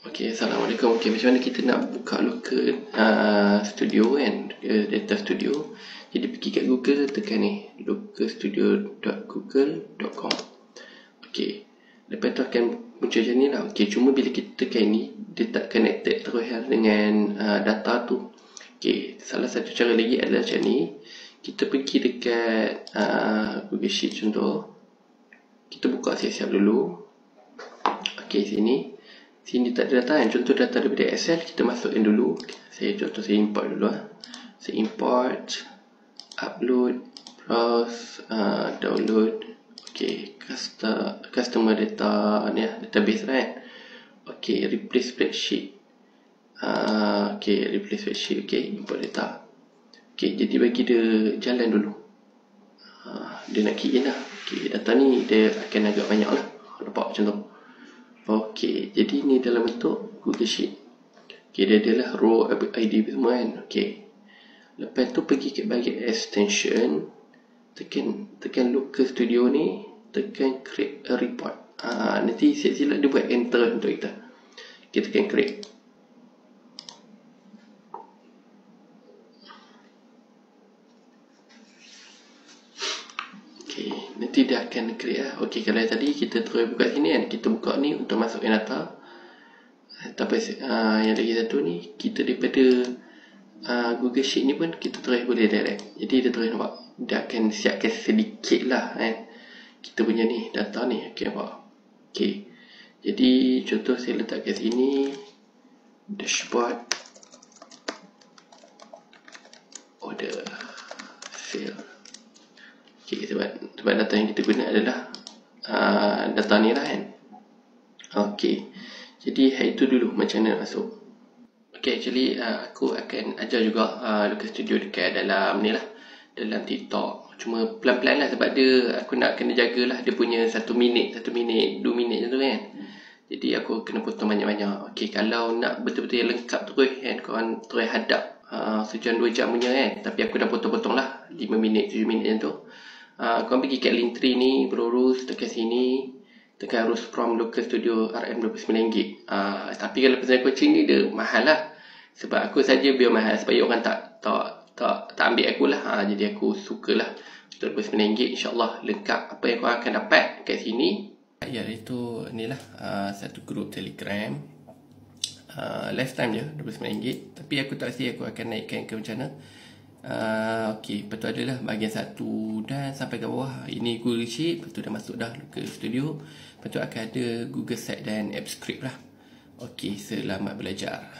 Okay, Assalamualaikum. Okay, macam mana kita nak buka local studio kan, data studio. Jadi pergi kat Google, tekan ni localstudio.google.com. Okay, lepas tu akan muncul macam ni lah. Okay, cuma bila kita tekan ni, dia tak connected terus dengan data tu. Okay, salah satu cara lagi adalah macam ni. Kita pergi dekat Google Sheet contoh. Kita buka siap-siap dulu. Okay, sini tak ada data kan. Contoh data daripada Excel, kita masukkan dulu. Saya import dulu Saya import, upload, browse, download. Okay, customer data ni database lah kan. Okay, replace spreadsheet. Okay, replace spreadsheet. Okay, import data. Okay, jadi bagi dia jalan dulu. Dia nak key in lah. Okay, data ni dia akan agak banyak lah. Nampak macam tu. Okey, jadi ni dalam bentuk Google Sheet. Okey, dia adalah row ID semua kan. Okey. Lepas tu pergi ke bahagian extension, tekan local studio ni, tekan create a report. Nanti silap dia buat enter untuk kita. Kita tekan create. Nanti dia akan create lah. Okey, kalau tadi kita terus buka sini kan, kita buka ni untuk masukkan data. Tapi yang lagi satu ni, kita daripada Google Sheet ni pun kita terus boleh direct. Jadi dia terus nampak, dia akan siapkan sedikit lah kan, kita punya ni data ni. Okey, nampak. Okey, jadi contoh saya letak kat sini, dashboard, order, sale. Okay, sebab data yang kita guna adalah data ni lah kan. Okay, jadi itu dulu macam mana masuk. Okay, actually aku akan ajar juga local studio dekat dalam ni lah, dalam TikTok. Cuma pelan-pelan lah, sebab dia aku nak kena jagalah dia punya 1 minit, 2 minit macam tu kan. Jadi aku kena potong banyak-banyak. Okay, kalau nak betul-betul yang lengkap terus kan, korang terus hadap sejam 2 jam punya kan. Tapi aku dah potong-potong lah 5 minit, 7 minit macam tu. Korang pergi kat link tree ni, berurus tekan sini, tekan urus from local studio RM29. Tapi kalau personal coaching ni dia mahal lah, sebab aku saja biar mahal supaya orang tak ambil aku lah. Jadi aku sukalah RM29. InsyaAllah lengkap apa yang korang akan dapat kat sini. Iaitu ni lah, satu grup Telegram. Lifetime je RM29. Tapi aku tak pasti aku akan naikkan ke macam mana. Okey, lepas tu adalah bahagian 1 dan sampai ke bawah. Ini Google Sheet, lepas tu dah masuk dah ke studio. Lepas tu akan ada Google Site dan App Script lah. Okey, selamat belajar.